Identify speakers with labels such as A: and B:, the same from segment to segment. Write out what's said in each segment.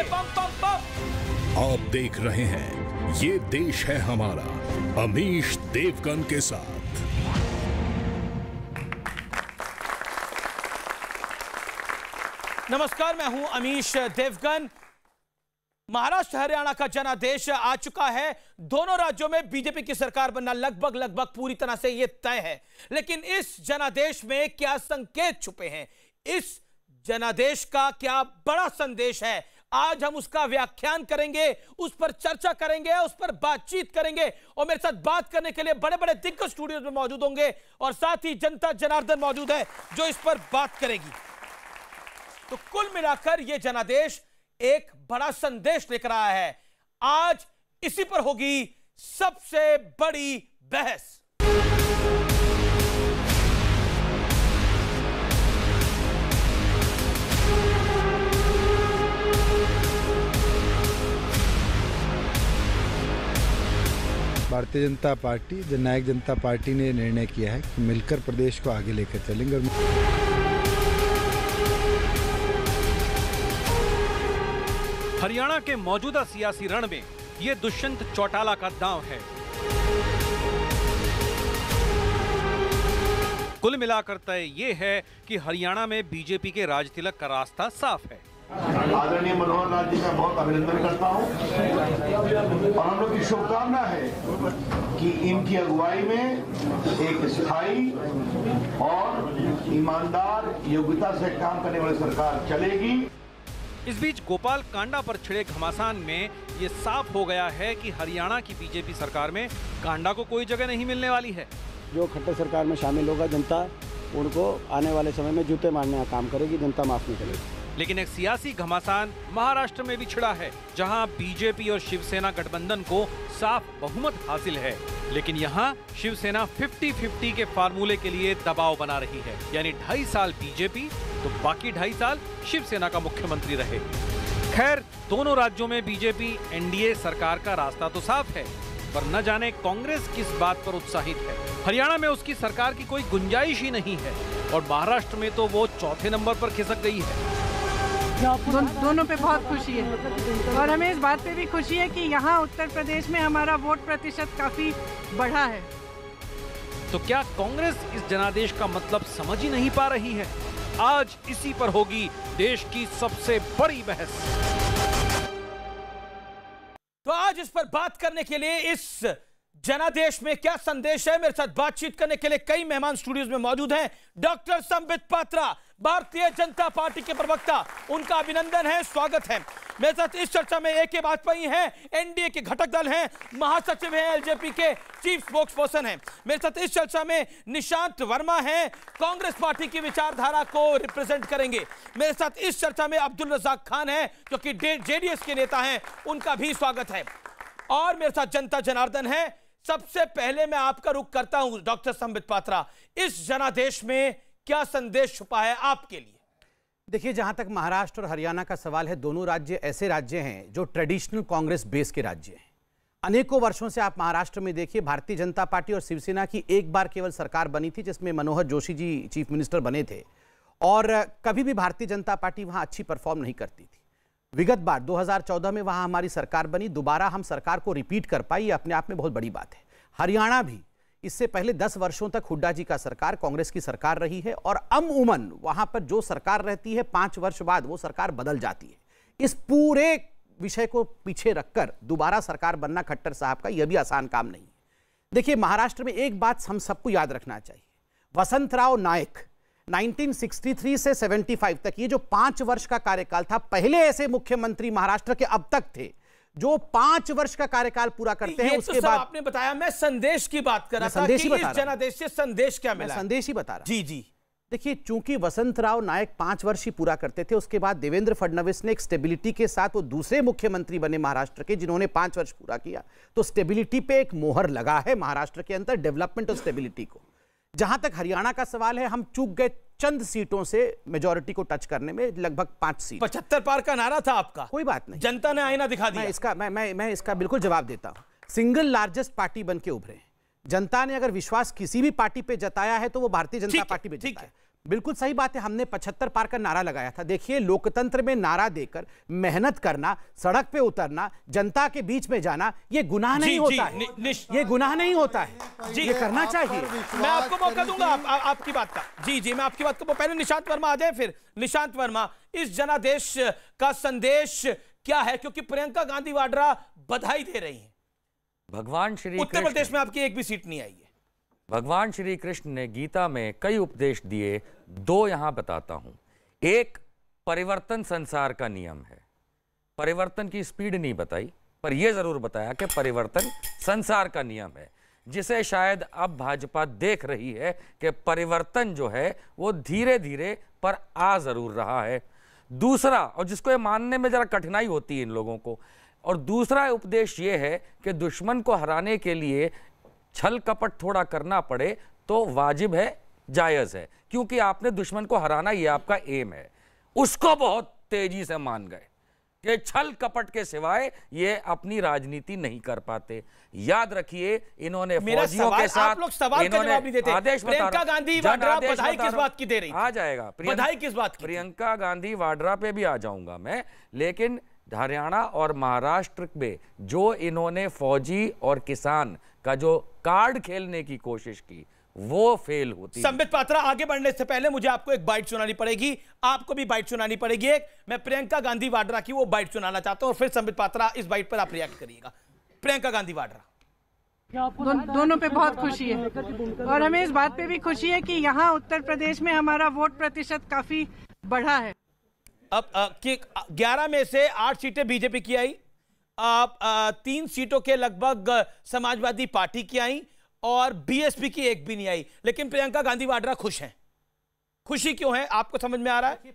A: बम बम बम।
B: आप देख रहे हैं ये देश है हमारा, अमीश देवगन के साथ।
A: नमस्कार, मैं हूं अमीश देवगन। महाराष्ट्र हरियाणा का जनादेश आ चुका है। दोनों राज्यों में बीजेपी की सरकार बनना लगभग पूरी तरह से यह तय है। लेकिन इस जनादेश में क्या संकेत छुपे हैं, इस जनादेश का क्या बड़ा संदेश है, आज हम उसका व्याख्यान करेंगे, उस पर चर्चा करेंगे, उस पर बातचीत करेंगे। और मेरे साथ बात करने के लिए बड़े बड़े दिग्गज स्टूडियो में मौजूद होंगे और साथ ही जनता जनार्दन मौजूद है जो इस पर बात करेगी। तो कुल मिलाकर यह जनादेश एक बड़ा संदेश लेकर आया है। आज इसी पर होगी सबसे बड़ी बहस।
C: भारतीय जनता पार्टी, जननायक जनता पार्टी ने निर्णय किया है कि मिलकर प्रदेश को आगे लेकर चलेंगे।
D: हरियाणा के मौजूदा सियासी रण में ये दुष्यंत चौटाला का दांव है। कुल मिलाकर तय ये है कि हरियाणा में बीजेपी के राज तिलक का रास्ता साफ है।
E: आदरणीय मनोहर लाल जी का बहुत अभिनंदन करता हूं और हम लोग की शुभकामना है कि इनकी अगुवाई में एक स्थायी और ईमानदार, योग्यता से काम करने वाली सरकार चलेगी।
D: इस बीच गोपाल कांडा पर छिड़े घमासान में ये साफ हो गया है कि हरियाणा की बीजेपी सरकार में कांडा को कोई जगह नहीं मिलने वाली है।
F: जो खट्टर सरकार में शामिल होगा, जनता उनको आने वाले समय में जूते मारने का काम करेगी, जनता माफ नहीं करेगी।
D: लेकिन एक सियासी घमासान महाराष्ट्र में भी छिड़ा है, जहां बीजेपी और शिवसेना गठबंधन को साफ बहुमत हासिल है। लेकिन यहां शिवसेना 50-50 के फार्मूले के लिए दबाव बना रही है, यानी 2.5 साल बीजेपी तो बाकी 2.5 साल शिवसेना का मुख्यमंत्री रहे। खैर, दोनों राज्यों में बीजेपी एनडीए सरकार का रास्ता तो साफ है, पर न जाने कांग्रेस किस बात पर उत्साहित है। हरियाणा में उसकी सरकार की कोई गुंजाइश ही नहीं है और महाराष्ट्र में तो वो चौथे नंबर पर खिसक गई है।
G: दोनों पे बहुत खुशी है और हमें इस बात पे भी खुशी है कि यहाँ उत्तर प्रदेश में हमारा वोट प्रतिशत काफी बढ़ा है।
D: तो क्या कांग्रेस इस जनादेश का मतलब समझ ही नहीं पा रही है? आज इसी पर होगी देश की सबसे बड़ी बहस।
A: तो आज इस पर बात करने के लिए, इस जनादेश में क्या संदेश है, मेरे साथ बातचीत करने के लिए कई मेहमान स्टूडियोज में मौजूद हैं। डॉक्टर संबित पात्रा, भारतीय जनता पार्टी के प्रवक्ता, उनका अभिनंदन है, स्वागत है। मेरे साथ इस चर्चा में AK वाजपेयी हैं, एनडीए के घटक दल हैं, महासचिव हैं, एलजेपी के चीफ स्पोक्स पर्सन हैं। मेरे साथ इस चर्चा में निशांत वर्मा हैं, कांग्रेस पार्टी की विचारधारा को रिप्रेजेंट करेंगे। मेरे साथ इस चर्चा में अब्दुल रज़ाक खान हैं, जो कि जेडीएस के नेता हैं, उनका भी स्वागत है। और मेरे साथ जनता जनार्दन है। सबसे पहले मैं आपका रुख करता हूं डॉक्टर संबित पात्रा, इस जनादेश में क्या संदेश छुपा है आपके लिए?
H: देखिए, जहां तक महाराष्ट्र और हरियाणा का सवाल है, दोनों राज्य ऐसे राज्य हैं जो ट्रेडिशनल कांग्रेस बेस के राज्य हैं। अनेकों वर्षों से आप महाराष्ट्र में देखिए, भारतीय जनता पार्टी और शिवसेना की एक बार केवल सरकार बनी थी, जिसमें मनोहर जोशी जी चीफ मिनिस्टर बने थे, और कभी भी भारतीय जनता पार्टी वहां अच्छी परफॉर्म नहीं करती थी। विगत बार 2014 में वहां हमारी सरकार बनी, दोबारा हम सरकार को रिपीट कर पाई, ये अपने आप में बहुत बड़ी बात है। हरियाणा भी इससे पहले 10 वर्षों तक हुड्डा जी का सरकार, कांग्रेस की सरकार रही है, और अमूमन वहां पर जो सरकार रहती है 5 वर्ष बाद वो सरकार बदल जाती है। इस पूरे विषय को पीछे रखकर दोबारा सरकार बनना खट्टर साहब का यह भी आसान काम नहीं है। देखिए, महाराष्ट्र में एक बात हम सबको याद रखना चाहिए, वसंतराव नायक 1963 से 75 तक, ये जो 5 वर्ष का कार्यकाल था, पहले ऐसे मुख्यमंत्री महाराष्ट्र के अब तक थे जो 5 वर्ष का कार्यकाल पूरा करते हैं। उसके बाद
A: आपने बताया, मैं संदेश की बात कर रहा था कि इस जनादेश से संदेश क्या मिला?
H: संदेश ही बता रहा।
A: जी जी,
H: देखिए, चूंकि वसंतराव नायक 5 वर्ष ही पूरा करते थे, उसके बाद देवेंद्र फडणवीस ने एक स्टेबिलिटी के साथ वो दूसरे मुख्यमंत्री बने महाराष्ट्र के, जिन्होंने 5 वर्ष पूरा किया, तो स्टेबिलिटी पे एक मोहर लगा है महाराष्ट्र के अंदर, डेवलपमेंट और स्टेबिलिटी को। जहां तक हरियाणा का सवाल है, हम चूक गए चंद सीटों से मेजॉरिटी को टच करने में, लगभग 5 सीट।
A: 75 पार का नारा था आपका,
H: कोई बात नहीं,
A: जनता ने आईना दिखा दिया।
H: मैं इसका बिल्कुल जवाब देता हूं। सिंगल लार्जेस्ट पार्टी बन के उभरे। जनता ने अगर विश्वास किसी भी पार्टी पे जताया है तो वो भारतीय जनता पार्टी पे जताया। बिल्कुल सही बात है। हमने 75 पार का नारा लगाया था। देखिए, लोकतंत्र में नारा देकर मेहनत करना, सड़क पे उतरना, जनता के बीच में जाना, ये गुनाह नहीं होता है। ये गुनाह नहीं होता है जी, ये करना चाहिए।
A: मैं आपको मौका दूंगा आपकी बात का। जी, मैं आपकी बात को, पहले निशांत वर्मा आ जाए, फिर निशांत वर्मा, इस जनादेश का संदेश क्या है? क्योंकि प्रियंका गांधी वाड्रा बधाई दे रही हैं।
I: भगवान श्री
A: उत्तर प्रदेश में आपकी एक भी सीट नहीं आई है।
I: भगवान श्री कृष्ण ने गीता में कई उपदेश दिए, दो यहां बताता हूं। एक, परिवर्तन संसार का नियम है। परिवर्तन की स्पीड नहीं बताई, पर यह जरूर बताया कि परिवर्तन संसार का नियम है, जिसे शायद अब भाजपा देख रही है कि परिवर्तन जो है वो धीरे धीरे पर आ जरूर रहा है। दूसरा, और जिसको ये मानने में जरा कठिनाई होती है इन लोगों को, और दूसरा उपदेश ये है कि दुश्मन को हराने के लिए छल कपट थोड़ा करना पड़े तो वाजिब है, जायज है, क्योंकि आपने दुश्मन को हराना, ये आपका एम है। उसको बहुत तेजी से मान गए कि छल कपट के सिवाय ये अपनी राजनीति नहीं कर पाते। याद रखिए, इन्होंने फौजियों के साथ,
A: आप लोग सवाल का जवाब नहीं देते।
I: आदेश
A: प्रियंका गांधी वाड्रा बधाई किस बात की दे रही?
I: आ जाएगा
A: बधाई किस बात की?
I: प्रियंका गांधी वाड्रा पे भी आ जाऊंगा मैं, लेकिन हरियाणा और महाराष्ट्र में जो इन्होंने फौजी और किसान का जो कार्ड खेलने की कोशिश की, वो फेल होती।
A: संबित पात्रा, आगे बढ़ने से पहले मुझे आपको एक बाइट सुनानी पड़ेगी, आपको भी बाइट सुनानी पड़ेगी एक। मैं प्रियंका गांधी वाड्रा की वो बाइट सुनाना चाहता हूं, और फिर संबित पात्रा इस बाइट पर आप रिएक्ट करिएगा। प्रियंका गांधी वाड्रा,
G: दोनों पे बहुत खुशी है, और हमें इस बात पे भी खुशी है कि यहाँ उत्तर प्रदेश में हमारा वोट प्रतिशत काफी बढ़ा है।
A: अब 11 में से 8 सीटें बीजेपी की आई, 3 सीटों के लगभग समाजवादी पार्टी की आई, और बीएसपी की एक भी नहीं आई। लेकिन प्रियंका गांधी वाड्रा खुश हैं। खुशी क्यों है, आपको समझ में आ रहा है?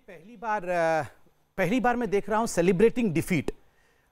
H: पहली बार मैं देख रहा हूं सेलिब्रेटिंग डिफीट।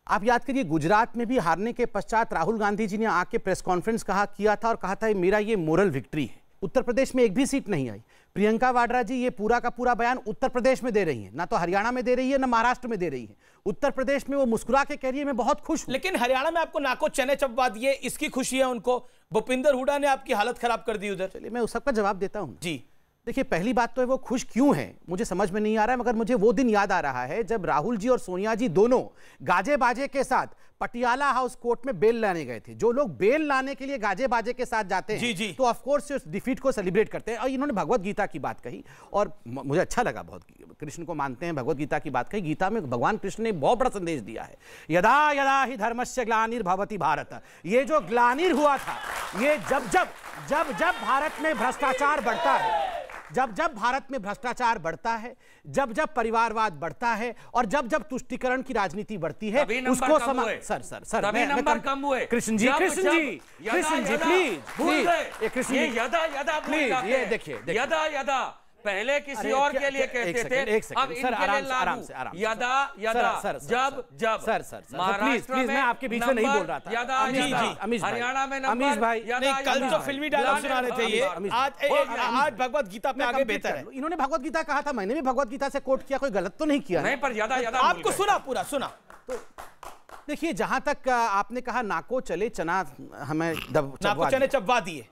H: आप याद करिए, गुजरात में भी हारने के पश्चात राहुल गांधी जी ने आके प्रेस कॉन्फ्रेंस किया था और कहा था मेरा ये मोरल विक्ट्री है। उत्तर प्रदेश में एक भी सीट नहीं आई। प्रियंका वाड्रा जी ये पूरा का पूरा बयान उत्तर प्रदेश में दे रही हैं, ना तो हरियाणा में दे रही है, ना महाराष्ट्र में दे रही है। उत्तर प्रदेश में वो मुस्कुरा के कह रही है मैं बहुत खुश हूं।
A: लेकिन हरियाणा में आपको नाको चने चबवा दिए, इसकी खुशी है उनको। भूपिंदर हुड्डा ने आपकी हालत खराब कर दी उधर।
H: चलिए, मैं उस सबका जवाब देता हूं
A: जी।
H: देखिए, पहली बात तो है वो खुश क्यों है मुझे समझ में नहीं आ रहा है, मगर मुझे वो दिन याद आ रहा है जब राहुल जी और सोनिया जी दोनों गाजे बाजे के साथ पटियाला हाउस कोर्ट में बेल लाने गए थे। जो लोग बेल लाने के लिए गाजे बाजे के साथ जाते हैं
A: जी।
H: तो ऑफ कोर्स उस डिफीट को सेलिब्रेट करते हैं। और इन्होंने भगवत गीता की बात कही और मुझे अच्छा लगा बहुत। कृष्ण को मानते हैं, भगवत गीता की बात कही। गीता में भगवान कृष्ण ने बहुत बड़ा संदेश दिया है, यदा यदा ही धर्मस्य ग्लानिर्भवति भारत। ये जो ग्लानिर हुआ था, ये जब भारत में भ्रष्टाचार बढ़ता है, जब भारत में भ्रष्टाचार बढ़ता है, जब परिवारवाद बढ़ता है, और जब तुष्टीकरण की राजनीति बढ़ती है, उसको सर नंबर कम हुए। कृष्ण जी प्लीज ये देखिए,
I: यदा पहले किसी और के लिए कहते थे, अब इनके लिए लागू। यदा जब
H: महाराष्ट्र में, मैं आपके बीच में नहीं बोल रहा था।
I: हरियाणा में
A: अमीश भाई, कल तो फिल्मी डायलॉग सुना रहे थे ये, आज भगवत गीता पे आगे बेहतर है।
H: इन्होंने भगवत गीता कहा था, मैंने भी भगवत गीता से कोट किया, कोई गलत तो नहीं किया।
I: नहीं, पर यदा
A: आपको सुना, पूरा सुना।
H: तो देखिए, जहां तक आपने कहा नाको चले चना हमें
A: नाको चने चबवा दिए।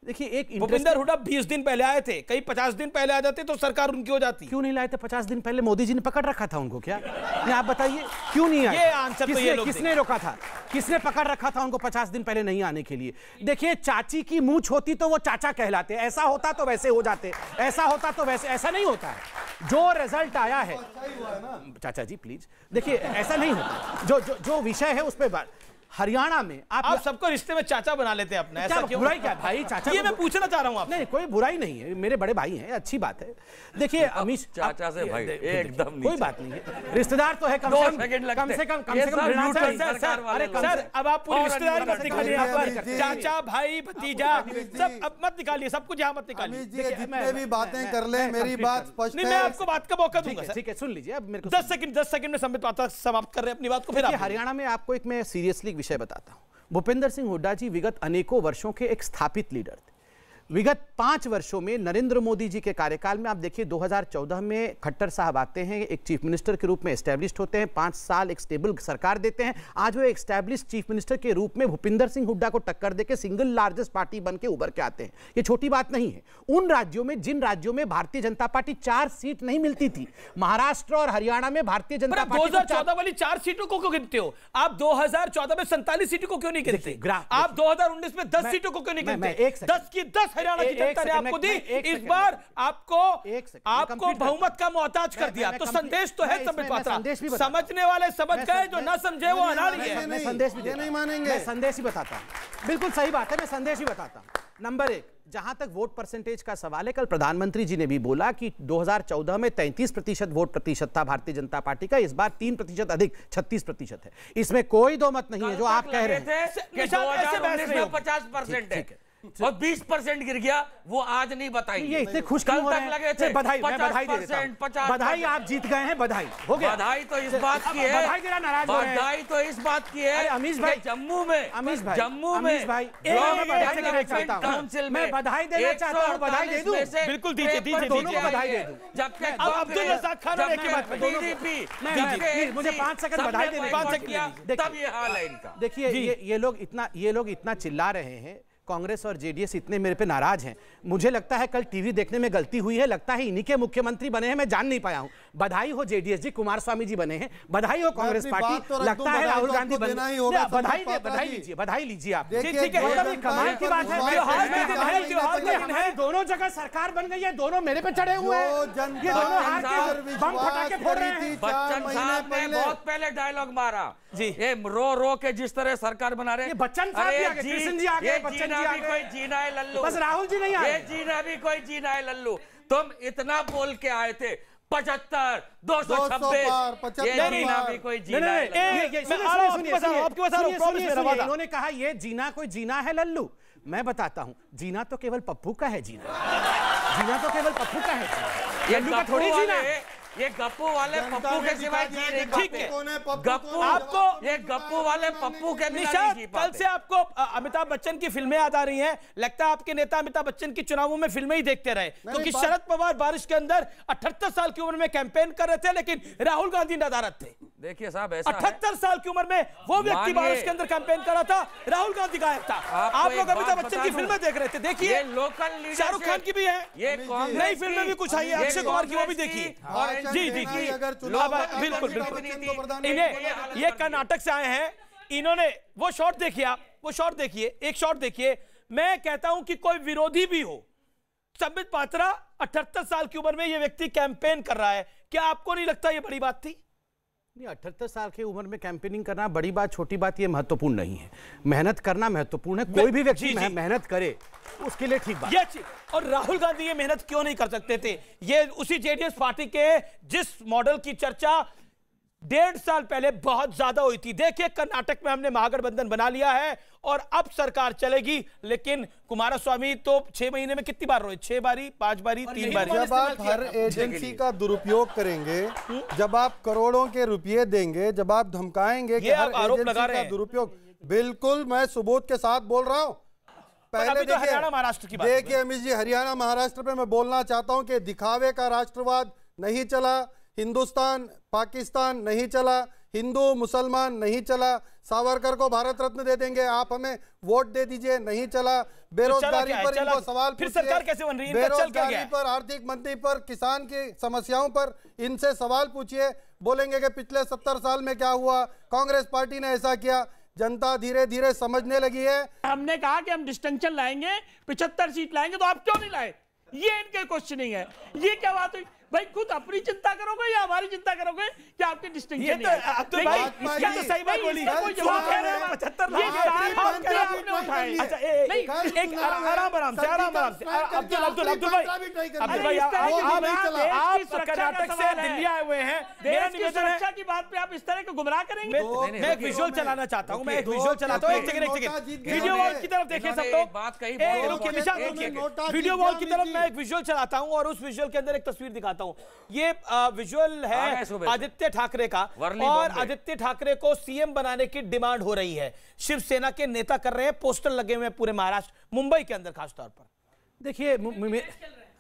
H: देखिए, एक
A: भूपिंदर हुड्डा 20 दिन पहले आए थे, कहीं 50 दिन पहले आ जाते तो सरकार उनकी हो जाती।
H: क्यों नहीं लाए थे 50 दिन पहले? मोदी जी ने पकड़ रखा था उनको क्या? आप बताइए क्यों नहीं आए?
A: ये आंसर तो ये लोग
H: किसने रोका था? किसने पकड़ रखा था उनको 50 दिन पहले नहीं आने के लिए? देखिए, चाची की मूंछ होती तो वो चाचा कहलाते, ऐसा होता तो वैसे हो जाते, ऐसा होता तो वैसे। ऐसा नहीं होता है। जो रिजल्ट आया है, चाचा जी प्लीज देखिए, ऐसा नहीं होता। जो विषय है उस पर हरियाणा में आप
A: सबको रिश्ते में चाचा बना लेते हैं अपना, ऐसा क्यों?
H: बुराई क्या भाई? चाचा
A: ये मैं पूछना चाह रहा हूं आपसे।
H: नहीं, कोई बुराई नहीं है, मेरे बड़े भाई हैं, अच्छी बात है। देखिए अमीश,
I: चाचा से भाई एकदम
H: कोई बात नहीं है, रिश्तेदार तो है, कम से कम
A: सर, अब आप पूरी रिश्तेदारी मत निकालिए यहाँ पर। चाचा, भाई, भतीजा सब अब मत निकालिए, सब कुछ यहाँ मत निकालिए।
J: जितने भी बातें कर ले, मेरी बात स्पष्ट है।
A: मैं आपको बात का मौका दूंगा।
H: ठीक है, सुन लीजिए। अब मेरे को
A: 10 सेकंड में संबित पात्रा समाप्त कर रहे हैं अपनी बात को। फिर
H: हरियाणा में आपको एक मैं सीरियसली विषय बताता हूँ। भूपेंद्र सिंह हुड्डा जी विगत अनेकों वर्षों के एक स्थापित लीडर थे। विगत 5 वर्षों में नरेंद्र मोदी जी के कार्यकाल में आप देखिए 2014 में खट्टर साहब आते हैं, एक चीफ मिनिस्टर के रूप में एस्टैब्लिश्ड होते हैं, 5 साल एक स्टेबल सरकार देते हैं। आज वो एक एस्टैब्लिश्ड चीफ मिनिस्टर के रूप में भूपिंदर सिंह हुड्डा को टक्कर देकर सिंगल लार्जेस्ट पार्टी बन के उभर के आते हैं। ये छोटी बात नहीं है। उन राज्यों में, जिन राज्यों में भारतीय जनता पार्टी 4 सीट नहीं मिलती थी, महाराष्ट्र और हरियाणा में भारतीय जनता पार्टी
A: 2014 वाली 4 सीटों को क्यों गिनते हो आप? 2014 में 47 सीटों को क्यों नहीं गिनते? आप 2019 में 10 सीटों को क्यों नहीं गिनते? 10 की 10 हरियाणा की जनता ने आपको दी। इस बार आपको बहुमत का मोहताज कर दिया। तो संदेश तो है संबित पात्रा, समझने वाले समझ गए, जो ना समझे वो अनाड़ी है।
H: मैं संदेश भी नहीं मानेंगे, मैं संदेश ही बताता हूं। बिल्कुल सही बात है, मैं संदेश ही बताता हूं। नंबर 1, जहां तक वोट परसेंटेज का सवाल है, कल प्रधानमंत्री जी ने भी बोला कि 2014 में 33% वोट प्रतिशत था भारतीय जनता पार्टी का, इस बार 3% अधिक 36% है। इसमें कोई दो मत नहीं है जो आप कह रहे हैं
I: कि 2019 में 50% है और 20% गिर गया, वो आज नहीं बताएंगे।
H: ये इतने खुश क्यों हो रहे हैं?
I: लगे थे
H: बधाई, मैं बधाई दे देता हूं। बधाई, आप जीत गए हैं, बधाई हो गया।
I: बधाई तो इस बात की है,
H: बधाई गिरा नाराज हो रहे हैं।
I: बधाई तो इस बात की है
H: अमीश भाई,
I: जम्मू में काउंसिल में
H: मैं बधाई देना चाहता हूं, बधाई दे दूं।
A: बिल्कुल दीजिए,
H: दोनों को बधाई दे दूं।
I: जबकि
A: अब्दुल रज़ाक खान और एक बात
H: बीजेपी, मुझे 5 सेकंड बधाई देने,
I: 5 सेकंड, तब ये हाल है इनका।
H: देखिए ये लोग इतना चिल्ला रहे हैं, कांग्रेस और जेडीएस इतने मेरे पे नाराज हैं। मुझे लगता है कल टीवी देखने में गलती हुई है, लगता है इन्हीं के मुख्यमंत्री बने हैं, मैं जान नहीं पाया हूं। बधाई हो जेडीएस जी, कुमारस्वामी जी बने हैं, बधाई हो कांग्रेस पार्टी, लगता है राहुल गांधी बधाई लीजिए आप। ठीक है, कमाल की बात है, दोनों जगह सरकार बन गई है, दोनों मेरे पे चढ़े हुए हैं, ये दोनों हार के बम फटाके फोड़ रहे हैं।
I: बच्चन साहब ने बहुत पहले डायलॉग मारा जी, ये रो के जिस तरह सरकार बना रहे हैं।
H: बच्चन साहब भी आ गए, कृष्ण जी आ गए, बच्चन जी आ गए,
I: कोई जीना है लल्लू,
H: बस राहुल जी नहीं आए।
I: ये जीना भी कोई जीना है लल्लू। तुम इतना बोल के आए थे 75, 226, ये जीना भी कोई जीना है।
H: इन्होंने कहा ये जीना कोई जीना है लल्लू। मैं बताता हूं, जीना तो केवल पप्पू का है, जीना तो केवल पप्पू का है,
I: ये लल्लू का थोड़ी जीना है। ये गप्पू वाले पप्पू के सिवाय जी नहीं पाते। गप्पू आपको, ये गप्पू वाले पप्पू के बिना नहीं जी पाते।
A: कल से आपको अमिताभ बच्चन की फिल्में याद आ रही हैं। लगता है आपके नेता अमिताभ बच्चन की चुनावों में फिल्में ही देखते रहे, क्योंकि शरद पवार बारिश के अंदर 78 साल की उम्र में कैंपेन कर रहे थे, लेकिन राहुल गांधी नदारत थे।
I: देखिए साहब, ऐसा
A: 78 साल की उम्र में वो व्यक्ति बारिश के अंदर कैंपेन कर रहा था, राहुल गांधी गायब था। आप लोग अमिताभ बच्चन की फिल्में देख रहे थे, देखिए
I: लोकल
A: शाहरुख खान की भी है, नई फिल्में भी कुछ आई है, अक्षय कुमार की वो भी देखिए। जी बिल्कुल बिल्कुल। इन्हें ये कर्नाटक से आए हैं, इन्होंने वो शॉट देखिए, आप वो शॉट देखिए, एक शॉट देखिए। मैं कहता हूं कि कोई विरोधी भी हो, संबित पात्रा 78 साल की उम्र में ये व्यक्ति कैंपेन कर रहा है, क्या आपको नहीं लगता ये बड़ी बात थी?
H: नहीं, 78 साल की उम्र में कैंपेनिंग करना बड़ी बात छोटी बात ये महत्वपूर्ण नहीं है। मेहनत करना महत्वपूर्ण है, कोई भी व्यक्ति मेहनत करे उसके लिए ठीक बात
A: ये। और राहुल गांधी ये मेहनत क्यों नहीं कर सकते थे? ये उसी जेडीएस पार्टी के जिस मॉडल की चर्चा 1.5 साल पहले बहुत ज्यादा हुई थी। देखिए कर्नाटक में हमने महागठबंधन बना लिया है और अब सरकार चलेगी, लेकिन कुमारस्वामी तो 6 महीने में कितनी बार रोए? 6 बारी, 5 बारी, 3 बारी।
J: जब आप हर एजेंसी का दुरुपयोग करेंगे, जब आप करोड़ों के रुपये देंगे, जब आप धमकाएंगे कि हर एजेंसी का दुरुपयोग, बिल्कुल मैं सबूत के साथ बोल रहा हूं। पहले
A: तो हरियाणा महाराष्ट्र की बात
J: देखिए अमित जी, हरियाणा महाराष्ट्र पे मैं बोलना चाहता हूं कि दिखावे का राष्ट्रवाद नहीं चला, हिंदुस्तान पाकिस्तान नहीं चला, हिंदू मुसलमान नहीं चला, सावरकर को भारत रत्न दे देंगे, आप हमें वोट दे दीजिए, नहीं चला। बेरोजगारी पर इनको सवाल
A: फिर सरकार कैसे बन रही है?
J: बेरोजगारी पर, आर्थिक मंदी पर, किसान की समस्याओं पर इनसे सवाल पूछिए, बोलेंगे कि पिछले 70 साल में क्या हुआ, कांग्रेस पार्टी ने ऐसा किया। जनता धीरे धीरे समझने लगी है।
K: हमने कहा कि हम डिस्टिंक्शन लाएंगे, 75 सीट लाएंगे, तो आप क्यों नहीं लाए? ये इनके क्वेश्चनिंग है। ये क्या बात हुई भाई? खुद अपनी चिंता करोगे या हमारी चिंता करोगे कि आपके डिस्टिंक्शन
A: ये तो भाई ये तो सही बात बोली।
K: कोई जवाब कह रहे हैं 75 लाख आपने उठाए।
A: अच्छा एक आराम से अब्दुल भाई आप कर्नाटक से दिल्ली आए हुए हैं, मेरा निवेदन है
K: की बात पे आप इस तरह को गुमराह करेंगे।
A: मैं एक विजुअल चलाना चाहता हूं, मैं एक विजुअल चलाता हूं। एक सेकंड वीडियो वॉल की तरफ देखिए सब लोग,
I: बात कही
A: वीडियो वॉल की तरफ मैं एक विजुअल चलाता हूं और उस विजुअल के अंदर एक तस्वीर दिखाता हूं। ये विजुअल है आदित्य ठाकरे का, और आदित्य ठाकरे को सीएम बनाने की डिमांड हो रही है। शिवसेना के नेता कर रहे हैं, पोस्टर लगे हुए हैं पूरे महाराष्ट्र, मुंबई के अंदर खासतौर पर।
H: देखिए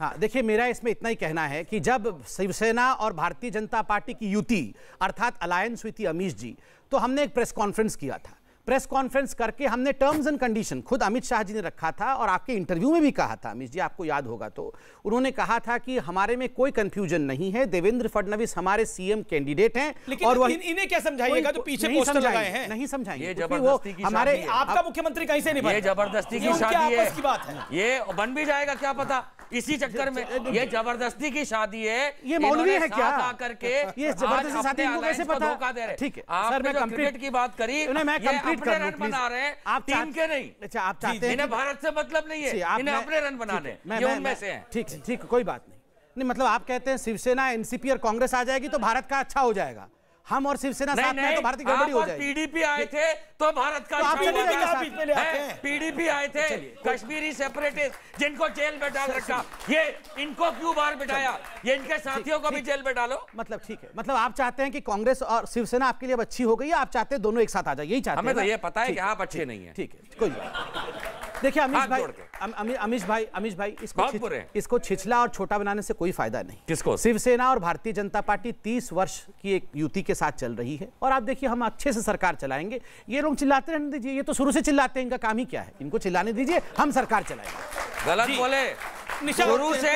H: हाँ, देखिए मेरा इसमें इतना ही कहना है कि जब शिवसेना और भारतीय जनता पार्टी की युति अर्थात अलायंस हुई थी अमीश जी, तो हमने एक प्रेस कॉन्फ्रेंस किया था। प्रेस कॉन्फ्रेंस करके हमने टर्म्स एंड कंडीशन खुद अमित शाह जी ने रखा था और आपके इंटरव्यू में भी कहा था, अमित जी आपको याद होगा तो उन्होंने कहा था कि हमारे में कोई कंफ्यूजन नहीं है, देवेंद्र फडणवीस हमारे सीएम कैंडिडेट हैं।
A: लेकिन और इन्हें क्या समझाइएगा जो पीछे पोस्टर लगाए हैं?
H: नहीं समझाएंगे,
I: ये जबरदस्ती की
H: हमारे
A: आपका मुख्यमंत्री कहीं से नहीं,
I: ये जबरदस्ती की शादी है, ये बन भी जाएगा क्या पता इसी चक्कर में। ये जबरदस्ती की शादी है,
H: ये मौलवी है क्या
I: करके
H: ये जबरदस्ती शादी इनको कैसे पता?
I: धोखा दे रहे।
H: ठीक है
I: सर, मैं क्रिकेट की बात करी,
H: मैं कंप्लीट कर रहा हूं,
I: बना रहे हैं आप टीम के नहीं।
H: अच्छा, आप चाहते हैं
I: इन्हें भारत से मतलब नहीं है, इन्हें अपने रन बनाने, ये उनमें से हैं।
H: ठीक है, कोई बात नहीं, मतलब आप कहते हैं शिवसेना एनसीपी और कांग्रेस आ जाएगी तो भारत का अच्छा हो जाएगा, हम और शिवसेना साथ में तो भारत की गड़बड़ी हो जाएगी।
I: पीडीपी आए थे तो भारत का पीडीपी आए थे, कश्मीरी सेपरेटिस्ट जिनको जेल में डाल रखा, ये इनको क्यों बाहर बिठाया, ये इनके साथियों को भी जेल में डालो।
H: मतलब ठीक है, मतलब आप चाहते हैं कि कांग्रेस और शिवसेना आपके लिए अब अच्छी हो गई है, आप चाहते हैं दोनों एक साथ आ जाए, यही चाहते हैं?
I: हमें तो ये पता है कि आप अच्छे नहीं हैं।
H: ठीक है, कोई देखिए अमीश भाई इसको छिछला और छोटा बनाने से कोई फायदा नहीं।
I: किसको?
H: शिवसेना और भारतीय जनता पार्टी 30 वर्ष की एक युति के साथ चल रही है और आप देखिए हम अच्छे से सरकार चलाएंगे। ये लोग चिल्लाते रहने दीजिए, ये तो शुरू से चिल्लाते हैं, इनका काम ही क्या है, इनको चिल्लाने दीजिए, हम सरकार चलाएंगे।
I: गलत बोले, शुरू से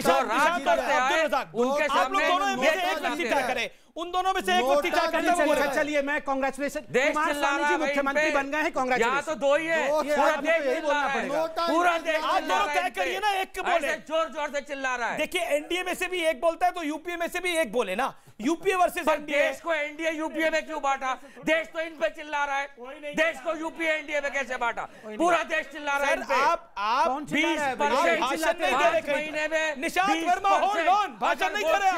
I: राज करते आए उनके सामने
A: उन दोनों में से एक व्यक्ति क्या करता है?
H: चलिए मैं कांग्रेचुलेशन,
I: देश चिल्ला रहा है,
H: मुख्यमंत्री बन गए हैं, कांग्रेचुलेशन।
I: यहाँ तो दो ही है, पूरा देश चिल्ला रहा है, पूरा देश
A: आप दोनों तय करिए ना, एक बोले,
I: जोर जोर से चिल्ला रहा है।
A: देखिए एनडीए में से भी एक बोलता है तो यूपीए में से भी एक बोले ना, यूपीए वर्सेस एनडीए।
I: देश को एनडीए यूपीए में क्यों बांटा? देश तो इन पे चिल्ला रहा है, देश को यूपीए एनडीए में कैसे बांटा? पूरा देश चिल्ला रहा है।
A: आप
I: 20% महीने में
A: निशांत वर्मा होल्ड ऑन, भाषण नहीं कर रहे,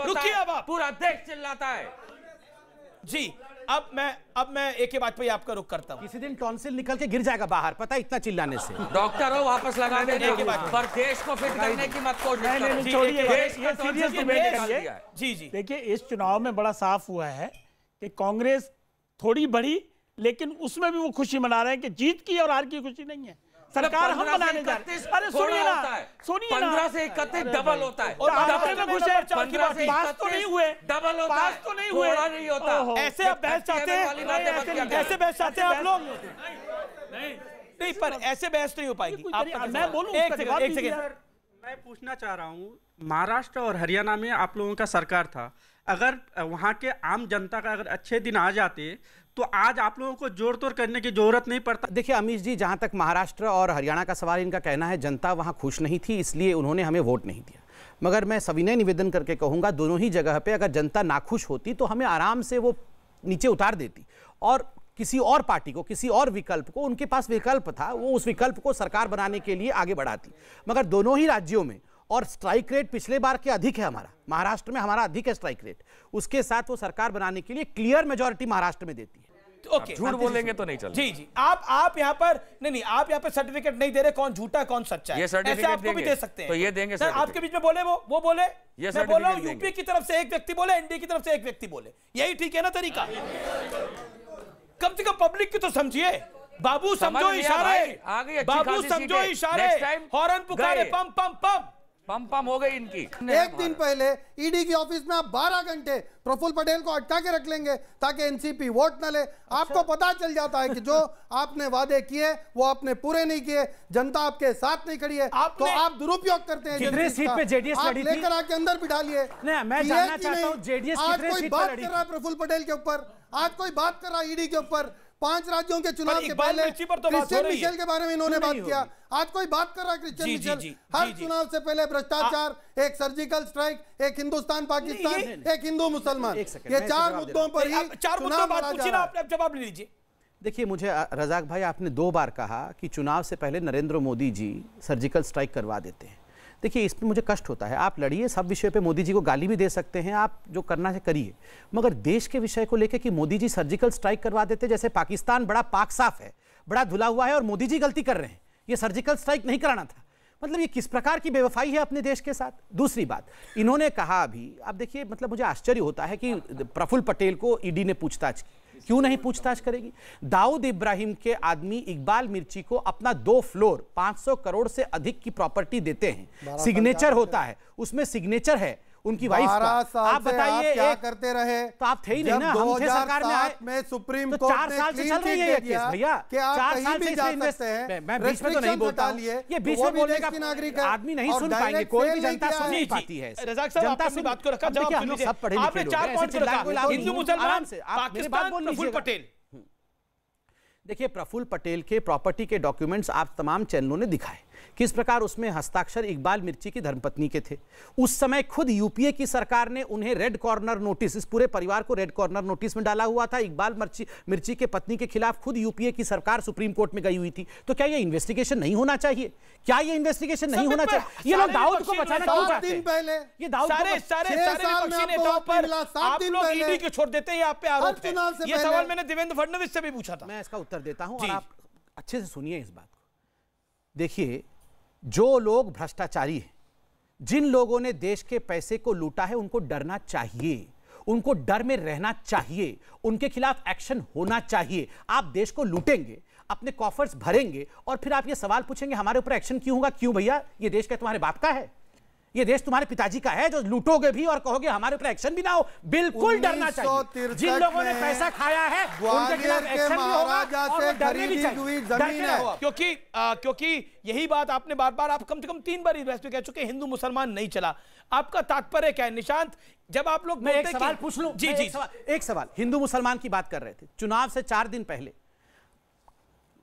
A: रुकिए अब आप।
I: पूरा देश चिल्लाता है
A: जी। अब मैं एक ही बात पे आपका रुख करता हूं,
H: किसी दिन टॉन्सिल निकल के गिर जाएगा बाहर, पता है इतना चिल्लाने से।
I: डॉक्टर हो वापस लगा देने पर देश को फिट करने की मत कोशिश करो।
K: जी देखिए इस चुनाव में बड़ा साफ हुआ है कि कांग्रेस थोड़ी बढ़ी, लेकिन उसमें भी वो खुशी मना रहे हैं कि जीत की और हार की खुशी नहीं है। सरकार हम बनाने जा रहे हैं। अरे सुनिए ना,
I: 15 से 31 डबल होता है,
K: और डबल में खुश है,
I: 15 से
K: पास तो नहीं हुए,
I: डबल होता है,
K: पास तो नहीं हुए,
I: नहीं होता।
A: ऐसे आप बहस चाहते हैं, ऐसे बहस चाहते हैं आप लोग? नहीं, पर ऐसे बहस नहीं हो पाएगी।
K: मैं बोलूं
A: एक सेकंड,
L: मैं पूछना चाह रहा हूँ, महाराष्ट्र और हरियाणा में आप लोगों का सरकार था, अगर वहाँ के आम जनता का अगर अच्छे दिन आ जाते तो आज आप लोगों को जोड़ तोड़ करने की जरूरत नहीं पड़ता।
H: देखिए अमीश जी, जहां तक महाराष्ट्र और हरियाणा का सवाल, इनका कहना है जनता वहां खुश नहीं थी इसलिए उन्होंने हमें वोट नहीं दिया, मगर मैं सविनय निवेदन करके कहूंगा दोनों ही जगह पे अगर जनता नाखुश होती तो हमें आराम से वो नीचे उतार देती और किसी और पार्टी को, किसी और विकल्प को, उनके पास विकल्प था, वो उस विकल्प को सरकार बनाने के लिए आगे बढ़ाती। मगर दोनों ही राज्यों में, और स्ट्राइक रेट पिछले बार के अधिक है हमारा, महाराष्ट्र में हमारा अधिक है स्ट्राइक रेट, उसके साथ वो सरकार बनाने के लिए क्लियर मेजॉरिटी महाराष्ट्र में देती है।
A: ओके,
I: झूठ बोलेंगे तो नहीं चलेगा।
A: जी आप यहाँ पर नहीं, आप यहाँ पर सर्टिफिकेट नहीं दे रहे कौन झूठा कौन सच्चा है, ऐसे आपको भी दे सकते हैं।
I: तो ये देंगे
A: सर, आपके बीच में बोले वो बोले, मैं बोल रहा हूँ यूपी की तरफ से एक व्यक्ति बोले, एनडीए की तरफ से एक व्यक्ति बोले, यही ठीक है ना तरीका? कम से कम पब्लिक की तो समझिए। बाबू समझो इशारे, बाबू समझो इशारे, हॉर्न पुकारे, पम पम पम
I: पम पम हो गई इनकी।
J: एक दिन पहले ईडी की ऑफिस में आप 12 घंटे प्रफुल्ल पटेल को अटका के रख लेंगे ताकि एनसीपी वोट न ले। आपको पता चल जाता है कि जो आपने वादे किए वो आपने पूरे नहीं किए, जनता आपके साथ नहीं खड़ी है, तो आप दुरुपयोग करते हैं।
H: कितने सीट पे जेडीएस लड़ी थी?
J: लेकर आके अंदर बिठा लिए।
H: मैं जानना चाहता हूं जेडीएस कितने सीट पे लड़ी थी? आज कोई बात कर रहा है प्रफुल्ल
J: पटेल के ऊपर, आज कोई बात कर रहा है ईडी के ऊपर। 5 राज्यों के चुनाव के पहले क्रिश्चियन मिशेल के बारे में इन्होंने बात किया, आज कोई बात कर रहा है क्रिश्चियन मिशेल। हर चुनाव से पहले भ्रष्टाचार, एक सर्जिकल स्ट्राइक, एक हिंदुस्तान पाकिस्तान, एक हिंदू मुसलमान, ये 4 मुद्दों पर ही
A: जवाब लीजिए।
H: देखिए मुझे रजाक भाई, आपने 2 बार कहा कि चुनाव से पहले नरेंद्र मोदी जी सर्जिकल स्ट्राइक करवा देते हैं। देखिए इसमें मुझे कष्ट होता है, आप लड़िए, सब विषय पे मोदी जी को गाली भी दे सकते हैं, आप जो करना है करिए, मगर देश के विषय को लेकर कि मोदी जी सर्जिकल स्ट्राइक करवा देते, जैसे पाकिस्तान बड़ा पाक साफ है, बड़ा धुला हुआ है और मोदी जी गलती कर रहे हैं, ये सर्जिकल स्ट्राइक नहीं कराना था। मतलब ये किस प्रकार की बेवफाई है अपने देश के साथ। दूसरी बात, इन्होंने कहा अभी, आप देखिए मतलब मुझे आश्चर्य होता है कि प्रफुल्ल पटेल को ईडी ने पूछताछ की, क्यों नहीं पूछताछ करेगी? दाऊद इब्राहिम के आदमी इकबाल मिर्ची को अपना 2 फ्लोर 500 करोड़ से अधिक की प्रॉपर्टी देते हैं, सिग्नेचर होता है, उसमें सिग्नेचर है उनकी वाइफ का। आप बताइए
J: क्या करते रहे?
H: तो आप थे ही नहीं ना, हम थे सरकार में आए।
J: में सुप्रीम
H: तो
J: कोर्ट
H: 4 साल से चल रही है ये केस भैया,
J: कि आप
H: 4
J: कहीं
H: साल
J: भी
H: से
J: जा
H: इसमें
J: सकते हैं।
H: मैं बीच में तो नहीं बोलता हूं, ये बीच में बोलने का नागरिक है, आदमी नहीं सुन पाएंगे, कोई भी जनता सुन नहीं पाती है।
A: रजाक साहब आपने अपनी बात को रखा, जवाब सुन लीजिए।
H: सब पढ़े लिखे
A: आपने 4 पॉइंट रखा, हिंदू मुसलमान, पाकिस्तान, प्रफुल्ल पटेल।
H: देखिए, प्रफुल्ल पटेल के प्रॉपर्टी के डॉक्यूमेंट्स आप तमाम चैनलों ने दिखाए, किस प्रकार उसमें हस्ताक्षर इकबाल मिर्ची की धर्मपत्नी के थे। उस समय खुद यूपीए की सरकार ने उन्हें रेड कॉर्नर नोटिस, इस पूरे परिवार को रेड कॉर्नर नोटिस में डाला हुआ था। इकबाल मिर्ची के पत्नी के खिलाफ खुद यूपीए की सरकार सुप्रीम कोर्ट में गई हुई थी। तो क्या ये इन्वेस्टिगेशन नहीं होना चाहिए? क्या ये इन्वेस्टिगेशन नहीं होना चाहिए? ये लोग दाऊद को बचाना क्यों चाहते हैं?
J: पहले
H: ये दाऊद
A: सारे विपक्षी नेताओं पर आप लोग ईडी को छोड़ देते हैं, आप पे आरोप है। ये सवाल मैंने देवेंद्र फडणवीस से भी पूछा था।
H: मैं इसका उत्तर देता हूं और आप अच्छे से सुनिए इस बात को। देखिए, जो लोग भ्रष्टाचारी हैं, जिन लोगों ने देश के पैसे को लूटा है, उनको डरना चाहिए, उनको डर में रहना चाहिए, उनके खिलाफ एक्शन होना चाहिए। आप देश को लूटेंगे, अपने कॉफर्स भरेंगे और फिर आप ये सवाल पूछेंगे हमारे ऊपर एक्शन क्यों होगा? क्यों भैया? ये देश क्या तुम्हारे बाप का है? ये देश तुम्हारे पिताजी का है जो लूटोगे भी और कहोगे हमारे ऊपर एक्शन भी ना हो? बिल्कुल डरना चाहिए। जिन लोगों ने पैसा खाया है उनके खिलाफ एक्शन भी होगा और डरने भी चाहिए।
A: क्योंकि यही बात आपने बार बार, आप कम से कम 3 बार इस बहस में कह चुके, हिंदू मुसलमान नहीं चला। आपका तात्पर्य क्या है निशांत? जब आप लोग
H: मैं एक सवाल पूछ लूं?
A: जी जी,
H: एक सवाल। हिंदू मुसलमान की बात कर रहे थे, चुनाव से 4 दिन पहले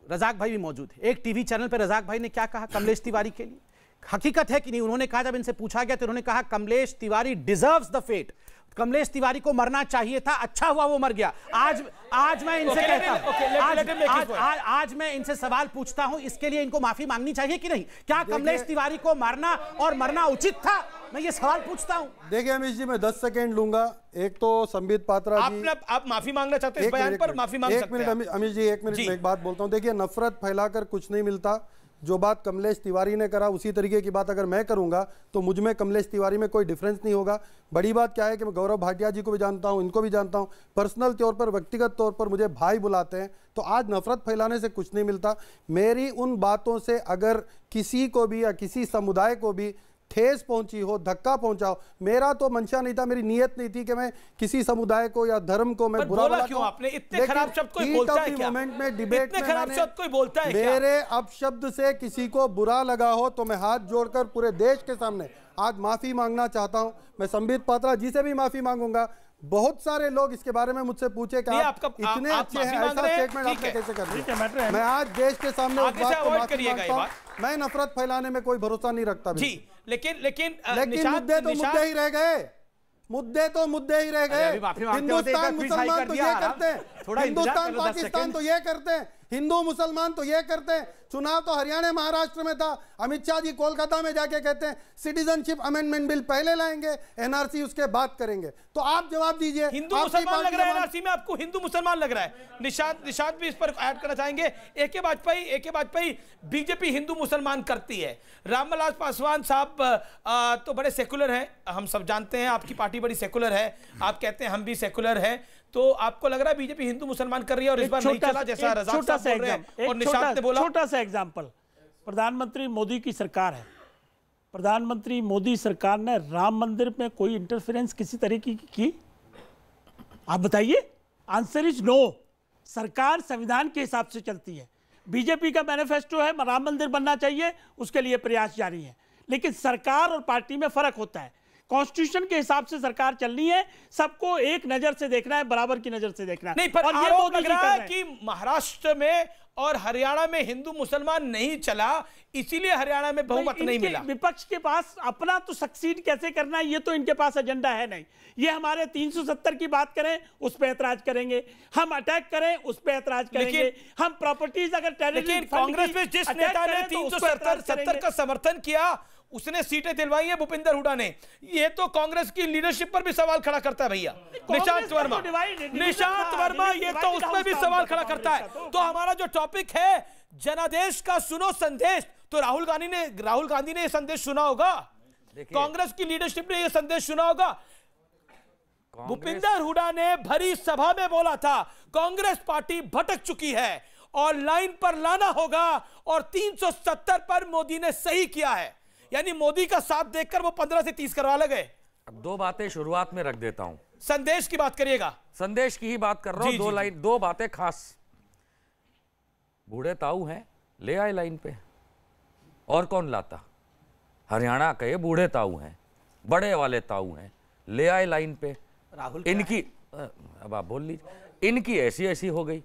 H: रजाक भाई भी मौजूद है, एक टीवी चैनल पर रजाक भाई ने क्या कहा कमलेश तिवारी के लिए? हकीकत है कि नहीं? उन्होंने कहा, जब इनसे पूछा गया तो उन्होंने कहा Kamlesh Tiwari deserves the fate. Kamlesh Tiwari को मरना चाहिए था, अच्छा हुआ वो मर गया। आज मैं इनसे कहता हूं, आज मैं इनसे सवाल पूछता हूं, इसके लिए इनको माफी मांगनी चाहिए कि नहीं? क्या कमलेश तिवारी को मारना और मरना उचित था? मैं ये सवाल पूछता हूं।
J: देखिए अमित जी, मैं 10 सेकेंड लूंगा। एक तो संबित पात्रा जी,
A: आप माफी मांगना चाहते हैं इस बयान पर? माफी मांग सकते हैं।
J: 1 मिनट अमित जी, 1 मिनट में एक बात बोलता हूं। देखिए, नफरत फैलाकर कुछ नहीं मिलता। जो बात कमलेश तिवारी ने करा उसी तरीके की बात अगर मैं करूंगा तो मुझ में कमलेश तिवारी में कोई डिफरेंस नहीं होगा। बड़ी बात क्या है कि मैं गौरव भाटिया जी को भी जानता हूं, इनको भी जानता हूं, पर्सनल तौर पर, व्यक्तिगत तौर पर मुझे भाई बुलाते हैं। तो आज नफरत फैलाने से कुछ नहीं मिलता। मेरी उन बातों से अगर किसी को भी या किसी समुदाय को भी ठेस पहुंची हो, धक्का पहुंचा हो, मेरा तो मंशा नहीं था, मेरी नीयत नहीं थी कि मैं किसी समुदाय को या धर्म को मैं बुरा
A: बोला क्यों आपने? इतने खराब शब्द कोई बोलता है क्या?
J: मोमेंट में डिबेट में
A: खराब शब्द कोई बोलता है क्या?
J: मेरे अपशब्द से किसी को बुरा लगा हो तो मैं हाथ जोड़कर पूरे देश के सामने आज माफी मांगना चाहता हूं। मैं संबित पात्रा जी से भी माफी मांगूंगा। बहुत सारे लोग इसके बारे में मुझसे पूछे कि आप इतने अच्छे हैं, ऐसा स्टेटमेंट आपने कैसे कर दिया? मैं आज देश के सामने उस बात को माफी मांगता हूं। मैं नफरत फैलाने में कोई भरोसा नहीं रखता
A: जी, लेकिन
J: मुद्दे तो मुद्दे ही रह गए। मुद्दे तो मुद्दे ही रह गए। हिंदुस्तान मुसलमान तो ये करते हैं, हिंदुस्तान पाकिस्तान तो ये करते हैं, हिंदू मुसलमान तो ये करते हैं। चुनाव तो हरियाणा महाराष्ट्र में था, अमित शाह जी कोलकाता में जाके कहते हैं सिटीजनशिप अमेंडमेंट बिल पहले लाएंगे, एनआरसी उसके बाद करेंगे। तो आप जवाब दीजिए।
A: हिंदू मुसलमान लग रहा है एनआरसी में आपको? हिंदू मुसलमान लग रहा है? निशांत भी इस पर ऐड करना चाहेंगे? एके वाजपेयी बीजेपी हिंदू मुसलमान करती है। रामविलास पासवान साहब तो बड़े सेकुलर हैं, हम सब जानते हैं, आपकी पार्टी बड़ी सेकुलर है, आप कहते हैं हम भी सेकुलर हैं। तो आपको लग रहा है बीजेपी हिंदू मुसलमान कर रही है और इस बार नहीं चला जैसा रजाक साहब बोल रहे हैं और निशांत ने बोला?
K: छोटा सा एग्जांपल, प्रधानमंत्री मोदी की सरकार है, प्रधानमंत्री मोदी सरकार ने राम मंदिर में कोई इंटरफेरेंस किसी तरीके की? आप बताइए। Answer is no. सरकार संविधान के हिसाब से चलती है। बीजेपी का मैनिफेस्टो है राम मंदिर बनना चाहिए, उसके लिए प्रयास जारी है, लेकिन सरकार और पार्टी में फर्क होता है। कॉन्स्टिट्यूशन के हिसाब से सरकार चलनी है, सबको एक नजर से देखना है, बराबर की नजर से देखना है।
A: नहीं, पर आरोप लग रहा है कि महाराष्ट्र में और हरियाणा में हिंदू मुसलमान नहीं चला, इसीलिए हरियाणा में बहुमत नहीं मिला।
K: विपक्ष के पास अपना तो सक्सीड कैसे करना है ये तो इनके पास एजेंडा है नहीं। ये हमारे 370 की बात करें उस पर ऐतराज करेंगे, हम अटैक करें उस पर ऐतराज करेंगे, हम प्रॉपर्टीज अगर
A: लेकिन कांग्रेस में जिस नेता ने 370 का समर्थन किया उसने सीटें दिलवाई है भूपिंदर हुड्डा ने। ये तो कांग्रेस की लीडरशिप पर भी सवाल खड़ा करता है भैया। निशांत वर्मा ये तो उसमें भी सवाल खड़ा करता है। तो हमारा जो टॉपिक है जनादेश का सुनो संदेश, तो राहुल गांधी ने ये संदेश सुना होगा, कांग्रेस की लीडरशिप ने ये संदेश सुना होगा। भूपिंदर हुड्डा ने भरी सभा में बोला था कांग्रेस पार्टी भटक चुकी है और लाइन पर लाना होगा और 370 पर मोदी ने सही किया है। यानी मोदी का साथ देखकर वो 15 से 30 करवा लगे।
I: अब दो बातें शुरुआत में रख देता हूं।
A: संदेश की बात करिएगा।
I: संदेश की ही बात कर रहा हूं। दो बातें खास। बूढ़े ताऊ हैं, ले आए लाइन पे। और कौन लाता? हरियाणा के बूढ़े ताऊ हैं, बड़े वाले ताऊ हैं, ले आए लाइन पे।
H: राहुल
I: इनकी अब आप बोल लीजिए, इनकी ऐसी ऐसी हो गई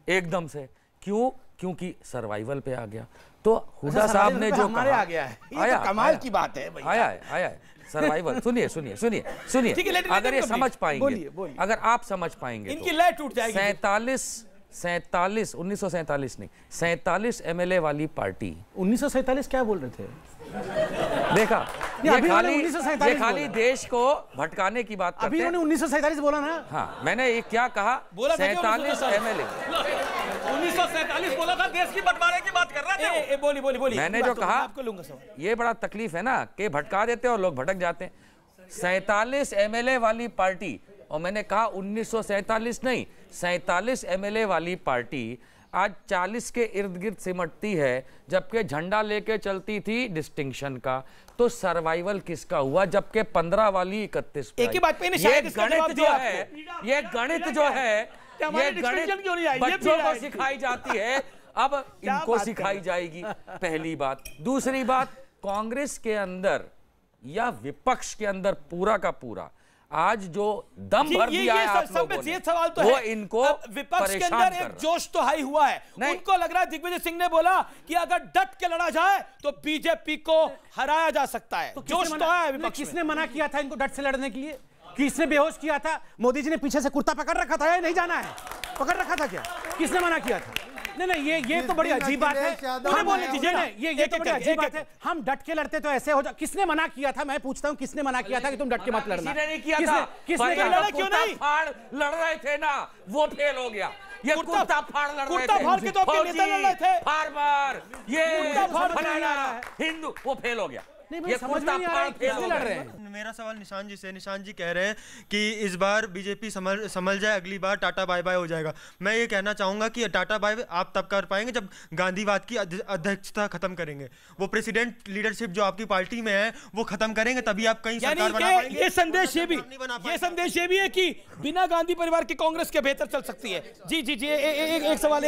I: एकदम से। क्यों? क्योंकि सर्वाइवल पे आ गया। तो हुड्डा साहब ने जो
H: हमारे आ गया है, ये तो कमाल की बात है भैया।
I: आया है सर्वाइवल। सुनिए सुनिए सुनिए सुनिए, अगर ये समझ पाएंगे, अगर आप समझ पाएंगे,
A: इनकी लय टूट जाएगी।
I: 1947 नहीं, 47 MLA वाली पार्टी।
H: 1947 क्या बोल रहे थे?
I: देखा, ये खाली देश को भटकाने की बात करते हैं।
H: अभी उन्होंने 1947 बोला ना।
I: हाँ, मैंने ये क्या कहा? 47 MLA।
A: 1947 बोला था, देश की बंटवारे की बात कर रहा था। बोली।
I: मैंने जो कहा, ये बड़ा तकलीफ है ना कि भटका देते हैं और लोग भटक जाते हैं। 47 MLA वाली पार्टी, और मैंने कहा 1947 नहीं, 47 MLA वाली पार्टी आज 40 के इर्द गिर्द सिमटती है, जबकि झंडा लेके चलती थी डिस्टिंक्शन का। तो सर्वाइवल किसका हुआ? जबकि 15 वाली 31 पे।
A: एक ही बात पे
I: ये गणित जो है, ये गणित बच्चों को सिखाई जाती है, अब इनको सिखाई जाएगी। पहली बात। दूसरी बात, कांग्रेस के अंदर या विपक्ष के अंदर पूरा का पूरा आज जो दम भर दिया है आप लोगों ने,
A: सवाल तो
I: वो
A: है।
I: इनको
A: विपक्ष के अंदर एक जोश तो हाई हुआ है। उनको लग रहा है, दिग्विजय सिंह ने बोला कि अगर डट के लड़ा जाए तो बीजेपी को हराया जा सकता है। तो जोश तो है विपक्ष।
H: किसने मना किया था इनको डट से लड़ने के लिए? किसने बेहोश किया था? मोदी जी ने पीछे से कुर्ता पकड़ रखा था या नहीं जाना है? पकड़ रखा था क्या? किसने मना किया था? नहीं, ये तो बड़ी अजीब बात है। बोलने दीजिए ना, ये तो बड़ी अजीब बात है। हम डट के लड़ते तो ऐसे हो जाए। किसने मना किया था? मैं पूछता हूं, किसने मना किया था कि तुम डट के मत लड़ना?
I: किसने नहीं किया था?
H: किसने
I: लड़ा क्यों नहीं? फाड़ लड़ रहे थे ना, वो फेल हो गया। ये कुर्ता फाड़ लड़ रहे थे,
A: कुर्ता फाड़ के तो अपने नेता लड़ रहे थे।
I: फाड़ ये
A: फलाना
I: हिंदू, वो फेल हो गया।
H: ये समझ में नहीं आ रहा है किससे लड़ रहे हैं।
M: मेरा सवाल निशान जी से। निशान जी कह रहे हैं कि इस बार बीजेपी संभल जाए, अगली बार टाटा बाय बाय हो जाएगा। मैं ये कहना चाहूंगा कि टाटा बाय बाय आप तब कर पाएंगे जब गांधीवाद की अध्यक्षता खत्म करेंगे। वो प्रेसिडेंट लीडरशिप जो आपकी पार्टी में है वो खत्म करेंगे, तभी आप कहीं सरकार बना पाएंगे।
A: ये संदेश ये भी है कि बिना गांधी परिवार की कांग्रेस के बेहतर चल सकती है। जी एक सवाल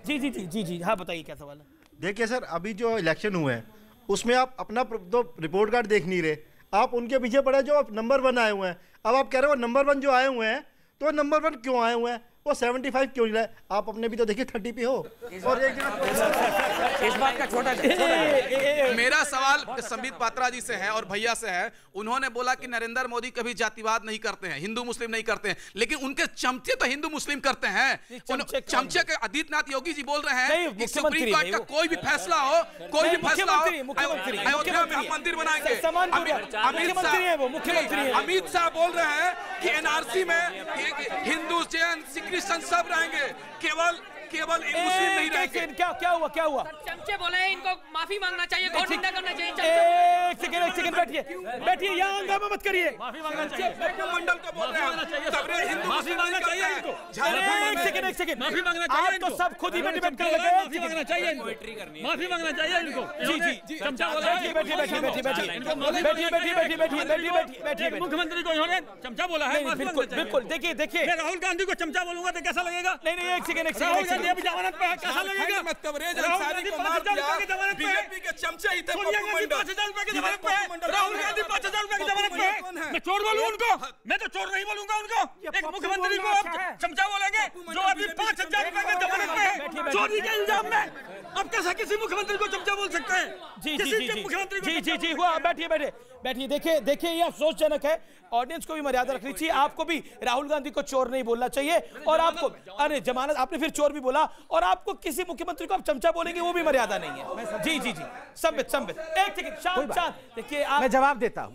A: जी हाँ, बताइए क्या सवाल है?
N: देखिए सर, अभी जो इलेक्शन हुए हैं उसमें आप अपना तो रिपोर्ट कार्ड देख नहीं रहे, आप उनके पीछे पड़े जो आप नंबर 1 आए हुए हैं। अब आप कह रहे हो नंबर 1 जो आए हुए हैं, तो नंबर 1 क्यों आए हुए हैं? वो 75 क्यों नहीं लाए? आप अपने भी तो देखिए 30 पे हो। और एक
I: इस बात का छोटा
O: मेरा सवाल संबित पात्रा जी से है और भैया से है। उन्होंने बोला कि नरेंद्र मोदी कभी जातिवाद नहीं करते हैं, हिंदू मुस्लिम नहीं करते हैं, लेकिन उनके चमचे तो हिंदू मुस्लिम करते हैं। चमचे के आदित्यनाथ योगी जी बोल रहे हैं कि सुप्रीम कोर्ट का कोई भी फैसला हो, अयोध्या में हम मंदिर बनाएंगे। अमित शाह बोल रहे हैं कि एनआरसी में हिंदू जैन क्रिश्चियन सब रहेंगे, केवल मुस्लिम नहीं रहेंगे।
A: क्या हुआ?
P: चमचे बोले हैं, इनको माफी मांगना चाहिए, घोर निंदा करना चाहिए।
A: एक सेकंड बैठिए, यहाँ हंगामा मत करिए।
O: माफी मांगना चाहिए। मंडल को बोल रहे हैं तबरे हिंदू
A: माफी मांगना चाहिए इनको। एक सेकंड माफी मांगना चाहिए। आप तो सब खुद ही में डिबेट कर लगे। माफी मांगना चाहिए इनको। माफी मांगना चाहिए इनको। जी चमचा बोला है। बैठिए। मुख्यमंत्री को इन्होंने चमचा बोला है। बिल्कुल। देखिए मैं राहुल गांधी को चमचा बोलूंगा तो कैसा लगेगा? नहीं, एक सेकंड जमानत पे कैसा लगेगा?
O: मत कवरेज अंसारी को मार दिया। बीजेपी के चमचे ही थे।
A: 5,000 रुपए की जमानत पे राहुल गांधी 5,000 रुपए की जमानत पे। मैं चोर बोलूं उनको? मैं तो चोर नहीं बोलूंगा उनको। एक मुख्यमंत्री को आप चमचा बोलेंगे जो अभी 5,000 रुपए की जमानत पे चोरी के इल्जाम में? अब कैसे किसी मुख्यमंत्री को चमचा बोल सकते हैं? जी हुआ। बैठिए। देखिए ये अफसोसजनक है। ऑडियंस को भी मर्यादा रखनी चाहिए। आपको भी राहुल गांधी को चोर नहीं बोलना चाहिए, और आपको अरे जमानत आपने फिर चोर भी बोला, और आपको किसी मुख्यमंत्री को आप चमचा बोलेंगे वो भी मर्यादा नहीं है। जी संबित एक सेकंड शांत। देखिए
H: मैं जवाब देता हूं।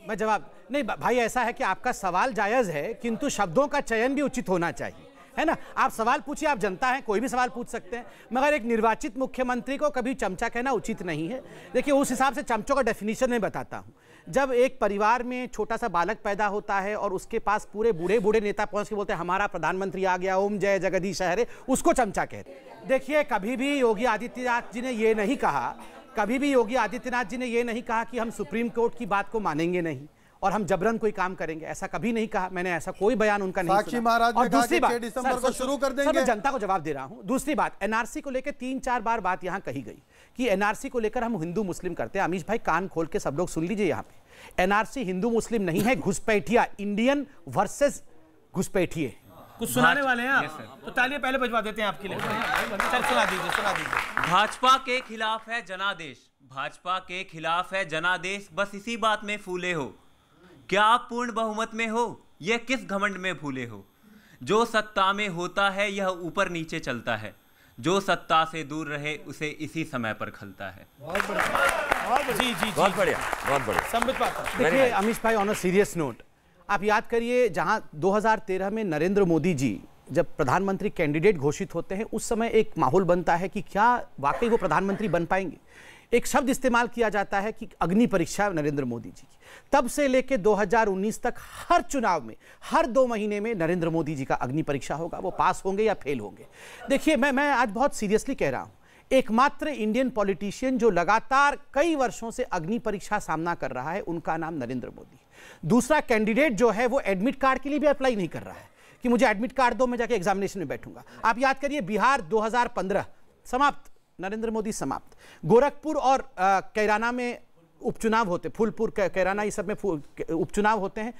H: नहीं भाई, ऐसा है कि आपका सवाल जायज है, किंतु शब्दों का चयन भी उचित होना चाहिए, है ना? आप सवाल पूछिए, आप जनता हैं, कोई भी सवाल पूछ सकते हैं, मगर एक निर्वाचित मुख्यमंत्री को कभी चमचा कहना उचित नहीं है। देखिए उस हिसाब से चमचों का डेफिनेशन मैं बताता हूं। जब एक परिवार में छोटा सा बालक पैदा होता है और उसके पास पूरे बूढ़े बूढ़े नेता पहुंच के बोलते हैं हमारा प्रधानमंत्री आ गया, ओम जय जगदीश हरे, उसको चमचा कहते हैं। देखिए, कभी भी योगी आदित्यनाथ जी ने ये नहीं कहा, कभी भी योगी आदित्यनाथ जी ने ये नहीं कहा कि हम सुप्रीम कोर्ट की बात को मानेंगे नहीं और हम जबरन कोई काम करेंगे, ऐसा कभी नहीं कहा। मैंने ऐसा कोई बयान उनका नहीं
J: साक्षी महाराज ने कहा कि 6 दिसंबर को शुरू कर देंगे।
H: मैं जनता को जवाब दे रहा हूं। दूसरी बात, एनआरसी को लेकर 3-4 बार बात यहां कही गई कि एनआरसी को लेकर हम हिंदू मुस्लिम करते हैं। अमीश भाई, कान खोल के सब लोग सुन लीजिए, यहां पे एनआरसी हिंदू मुस्लिम नहीं है, घुसपैठिया, इंडियन वर्सेस घुसपैठिए।
A: कुछ सुनाने वाले हैं आप, तो तालियां पहले बजवा देते हैं आपके लिए। सुना दीजिए।
Q: भाजपा के खिलाफ है जनादेश, भाजपा के खिलाफ है जनादेश, बस इसी बात में फूले हो। क्या आप पूर्ण बहुमत में हो, यह किस घमंड में भूले हो। जो सत्ता में होता है यह ऊपर नीचे चलता है, जो सत्ता से दूर रहे उसे इसी समय पर खलता है।
H: बहुत बढ़िया। संबित पात्रा। देखिए अमीश भाई, ऑन अ सीरियस नोट, आप याद करिए जहां 2013 में नरेंद्र मोदी जी जब प्रधानमंत्री कैंडिडेट घोषित होते हैं, उस समय एक माहौल बनता है कि क्या वाकई वो प्रधानमंत्री बन पाएंगे। एक शब्द इस्तेमाल किया जाता है कि अग्नि परीक्षा नरेंद्र मोदी जी की। तब से लेकर 2019 तक हर चुनाव में, हर 2 महीने में नरेंद्र मोदी जी का अग्नि परीक्षा होगा, वो पास होंगे या फेल होंगे। देखिए, मैं आज बहुत सीरियसली कह रहा हूं, एकमात्र इंडियन पॉलिटिशियन जो लगातार कई वर्षों से अग्नि परीक्षा सामना कर रहा है, उनका नाम नरेंद्र मोदी। दूसरा कैंडिडेट जो है वो एडमिट कार्ड के लिए भी अप्लाई नहीं कर रहा है कि मुझे एडमिट कार्ड दो, मैं जाके एग्जामिनेशन में बैठूंगा। आप याद करिए, बिहार 2015 समाप्त, नरेंद्र मोदी समाप्त। गोरखपुर और कैराना में उपचुनाव होते, फूलपुर कैराना ये सब में उपचुनाव होते हैं।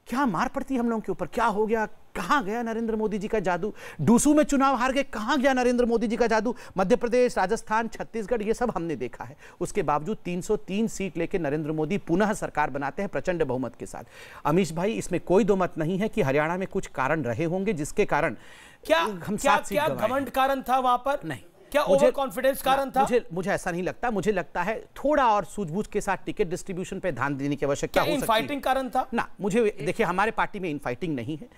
H: क्या मार पड़ती हम लोगों के ऊपर, क्या हो गया, कहां गया नरेंद्र मोदी जी का जादू। डूसू में चुनाव हार गए, कहां गया नरेंद्र मोदी जी का जादू। मध्य प्रदेश, राजस्थान, छत्तीसगढ़, ये सब हमने देखा है। उसके बावजूद 303 सीट लेकर नरेंद्र मोदी पुनः सरकार बनाते हैं प्रचंड बहुमत के साथ। अमीश भाई, इसमें कोई दो मत नहीं है कि हरियाणा में कुछ कारण रहे होंगे जिसके कारण हम 7 सीट गंवाए।
A: घमंड कारण था वहां पर?
H: नहीं।
A: क्या ओवर कॉन्फिडेंस कारण था?
H: मुझे ऐसा नहीं लगता। मुझे लगता है थोड़ा और सूझबूझ के साथ टिकट डिस्ट्रीब्यूशन पे ध्यान देने की आवश्यकता हो सकती है।
A: इनफाइटिंग कारण था ना?
H: मुझे देखिए, हमारे पार्टी में इनफाइटिंग नहीं है।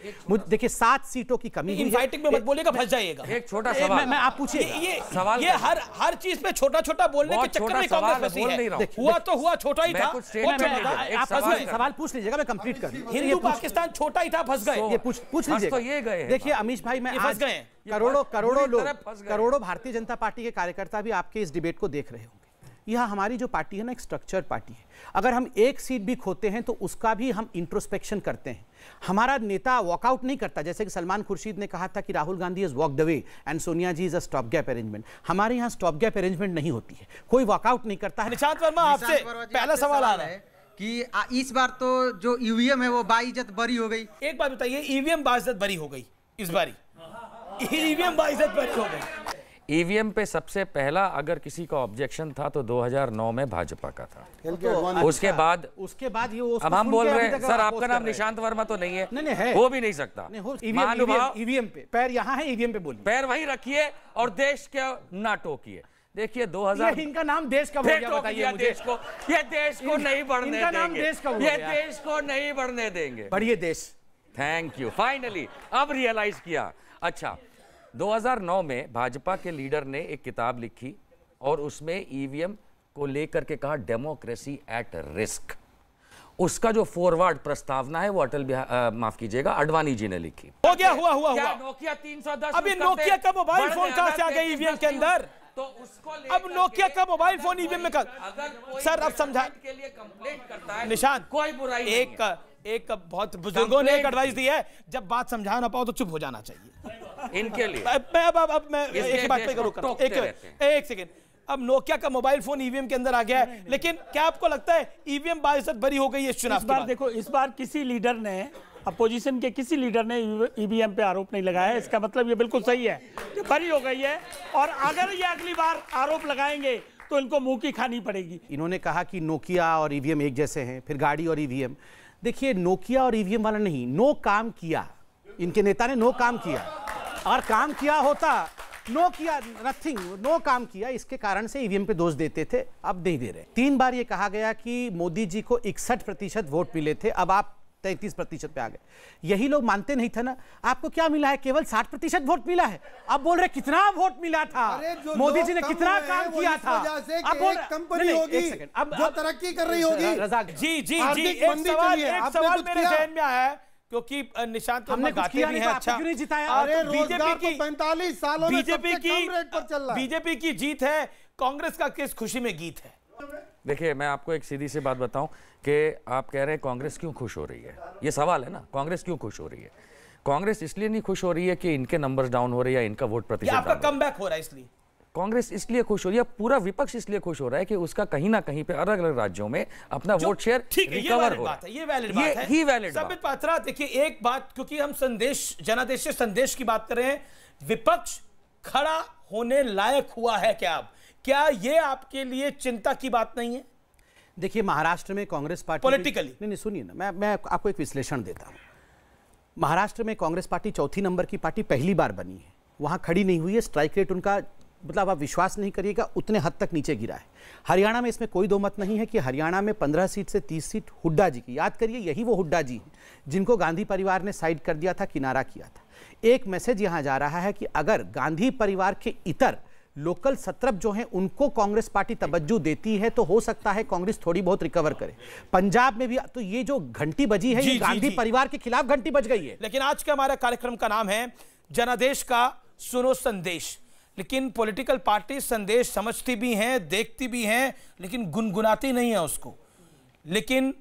H: देखिए, 7 सीटों की कमी है।
A: इनफाइटिंग में मत बोलिएगा, फंस जाइएगा।
I: एक छोटा सवाल
H: मैं आप पूछिए।
A: ये हर चीज पे छोटा-छोटा बोलने के चक्कर में कांग्रेस फंसी है। हुआ तो हुआ, छोटा ही था।
H: आप सवाल पूछ लीजिएगा, मैं कंप्लीट कर दूं।
A: हिंदू पाकिस्तान छोटा ही था, फंस गए।
H: ये पूछ लीजिए। देखिए अमीश भाई, मैं फंस गए। करोड़ों भारतीय जनता पार्टी के कार्यकर्ता भी आपके इस डिबेट को देख रहे होंगे। यह हमारी जो पार्टी है ना, एक स्ट्रक्चर्ड पार्टी है। अगर हम एक सीट भी खोते हैं तो उसका भी हम इंट्रोस्पेक्शन करते हैं। हमारा नेता वॉकआउट नहीं करता, जैसे कि सलमान खुर्शीद ने कहा था कि Rahul Gandhi has walked away and Sonia ji is a stop gap arrangement. हमारे यहाँ स्टॉप गैप अरेंजमेंट नहीं होती है, कोई वॉकआउट नहीं करता है।
A: निशांत वर्मा, आपसे पहला सवाल आ रहा है
R: कि इस बार तो जो ईवीएम है वो बाइज्जत बरी हो गई।
A: एक बात बताइए, ईवीएम बाइज्जत बरी हो गई इस बारी? ईवीएम बाइज्जत बरी हो गई।
I: ईवीएम पे सबसे पहला अगर किसी का ऑब्जेक्शन था तो 2009 में भाजपा का था। उसके बाद
H: ये
I: अब हम बोल रहे हैं सर, आपका नाम निशांत वर्मा तो नहीं है?
H: नहीं है,
I: हो भी नहीं सकता।
H: ईवीएम पे पैर यहाँ है, ईवीएम पे बोलिए।
I: पैर वहीं रखिए और देश के ना टोकिए। देखिए 2000
H: इनका नाम देश का हो गया, बताइए मुझे।
I: ये देश को नहीं बढ़ने देंगे।
H: इनका नाम देश का हो गया।
I: ये देश को नहीं बढ़ने देंगे।
H: बढ़िए देश।
I: Thank you. फाइनली अब रियलाइज किया। अच्छा, 2009 में भाजपा के लीडर ने एक किताब लिखी और उसमें ईवीएम को लेकर के कहा डेमोक्रेसी एट रिस्क। उसका जो फॉरवर्ड प्रस्तावना है वो माफ कीजिएगा, अडवाणी जी ने लिखी।
A: हो गया, हुआ।
I: क्या नोकिया 310?
A: अभी नोकिया का मोबाइल फोन कहां से आ गया ईवीएम के अंदर?
I: तो उसको
A: अब नोकिया का मोबाइल फोन ईवीएम में सर, अब समझा
I: के लिए कंप्लेंट करता है
A: निशांत,
I: कोई बुराई
A: एक बहुत बुजुर्गों ने एक एडवाइस दी है, जब बात समझा ना पाओ तो चुप हो जाना चाहिए
I: इनके लिए।
A: अब मैं एक बात पे करूं, एक सेकंड। अब नोकिया का मोबाइल फोन ईवीएम के अंदर आ गया है, लेकिन क्या आपको लगता है ईवीएम बाइज्जत बरी हो गई है इस चुनाव के बाद?
K: देखो, इस बार किसी लीडर ने, अपोजिशन के किसी लीडर ने ईवीएम पे आरोप नहीं लगाया है। इसका मतलब ये बिल्कुल सही है कि बरी हो गई है, और अगर ये अगली बार आरोप लगाएंगे तो इनको मुंह की खानी पड़ेगी।
H: इन्होंने कहा कि नोकिया और ईवीएम एक जैसे हैं, फिर गाड़ी और ईवीएम। देखिए, नोकिया और ईवीएम वाला नहीं, नो काम किया। इनके नेता ने नो काम किया, और काम किया होता, नो किया, नथिंग, नो काम किया। इसके कारण से ईवीएम पे दोष देते थे, अब नहीं दे रहे। 3 बार ये कहा गया कि मोदी जी को 61% वोट मिले थे। अब आप 33% पे आ गए। यही लोग मानते नहीं थे ना। आपको क्या मिला है? केवल 60% वोट मिला है। आप बोल रहे कितना वोट मिला था, मोदी जी ने कितना काम किया था।
J: आप बोल कंपनी होगी जो तरक्की कर रही होगी।
A: जी जी जी, एक सवाल मेरे जहन में आया है, क्योंकि निशांत
H: हमने गाते भी हैं, अच्छा
J: क्यों नहीं जिताया? अरे बीजेपी की 45 सालों में सबसे कम रेट पर चल रहा है।
A: बीजेपी की जीत है, कांग्रेस का किस खुशी में गीत है?
I: देखिए, मैं आपको एक सीधी सी बात बताऊं कि आप कह रहे हैं कांग्रेस क्यों खुश हो रही है, ये सवाल है ना। कांग्रेस क्यों खुश हो रही है? कांग्रेस इसलिए नहीं खुश हो रही है कि इनके नंबर्स डाउन हो रहे हैं या इनका वोट प्रतिशत
A: आपका कमबैक हो रहा है इसलिए।
I: कांग्रेस इसलिए खुश हो रही है, पूरा विपक्ष इसलिए खुश हो रहा है कि उसका कहीं ना कहीं पे अलग अलग राज्यों में अपना वोट शेयर रिकवर हो रहा है।
A: ये वैलिड बात है,
I: ही वैलिड बात।
A: संबित पात्रा, देखिए एक बात, क्योंकि हम संदेश, जनादेश से संदेश की बात कर रहे हैं, विपक्ष खड़ा होने लायक हुआ है क्या अब? क्या ये आपके लिए चिंता की बात नहीं है?
H: देखिए, महाराष्ट्र में कांग्रेस पार्टी
A: पॉलिटिकली,
H: नहीं सुनिए ना, मैं आपको एक विश्लेषण देता हूं। महाराष्ट्र में कांग्रेस पार्टी चौथी नंबर की पार्टी पहली बार बनी है, वहां खड़ी नहीं हुई है। स्ट्राइक रेट उनका, मतलब आप विश्वास नहीं करिएगा, उतने हद तक नीचे गिरा है। हरियाणा में इसमें कोई दो मत नहीं है कि हरियाणा में 15 सीट से 30 सीट हुड्डा जी की, याद करिए यही वो हुड्डा जी हैं जिनको गांधी परिवार ने साइड कर दिया था, किनारा किया था। एक मैसेज यहां जा रहा है कि अगर गांधी परिवार के इतर लोकल सत्रप जो हैं उनको कांग्रेस पार्टी तवज्जो देती है तो हो सकता है कांग्रेस थोड़ी बहुत रिकवर करे। पंजाब में भी तो ये जो घंटी बजी है, ये गांधी परिवार के खिलाफ घंटी बज गई है।
A: लेकिन आज का हमारा कार्यक्रम का नाम है जनादेश का सुनो संदेश। लेकिन पॉलिटिकल पार्टी संदेश समझती भी हैं, देखती भी हैं, लेकिन गुनगुनाती नहीं है उसको। लेकिन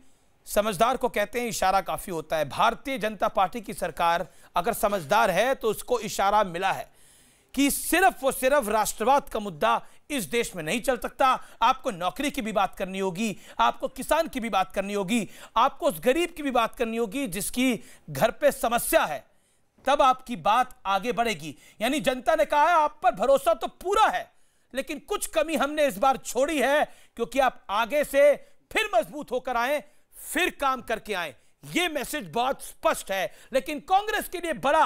A: समझदार को कहते हैं इशारा काफी होता है। भारतीय जनता पार्टी की सरकार अगर समझदार है तो उसको इशारा मिला है कि सिर्फ और सिर्फ राष्ट्रवाद का मुद्दा इस देश में नहीं चल सकता। आपको नौकरी की भी बात करनी होगी, आपको किसान की भी बात करनी होगी, आपको उस गरीब की भी बात करनी होगी जिसकी घर पे समस्या है, तब आपकी बात आगे बढ़ेगी। यानी जनता ने कहा है आप पर भरोसा तो पूरा है, लेकिन कुछ कमी हमने इस बार छोड़ी है, क्योंकि आप आगे से फिर मजबूत होकर आए, फिर काम करके आए। यह मैसेज बहुत स्पष्ट है। लेकिन कांग्रेस के लिए बड़ा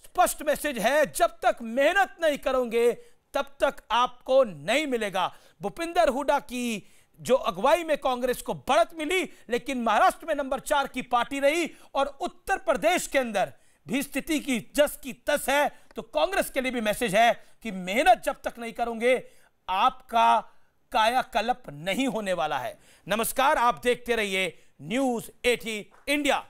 A: स्पष्ट मैसेज है, जब तक मेहनत नहीं करोगे तब तक आपको नहीं मिलेगा। भूपिंदर हुड्डा की जो अगुवाई में कांग्रेस को बढ़त मिली, लेकिन महाराष्ट्र में नंबर 4 की पार्टी रही और उत्तर प्रदेश के अंदर भी स्थिति की जस की तस है। तो कांग्रेस के लिए भी मैसेज है कि मेहनत जब तक नहीं करोगे आपका कायाकल्प नहीं होने वाला है। नमस्कार, आप देखते रहिए न्यूज़ 18 इंडिया।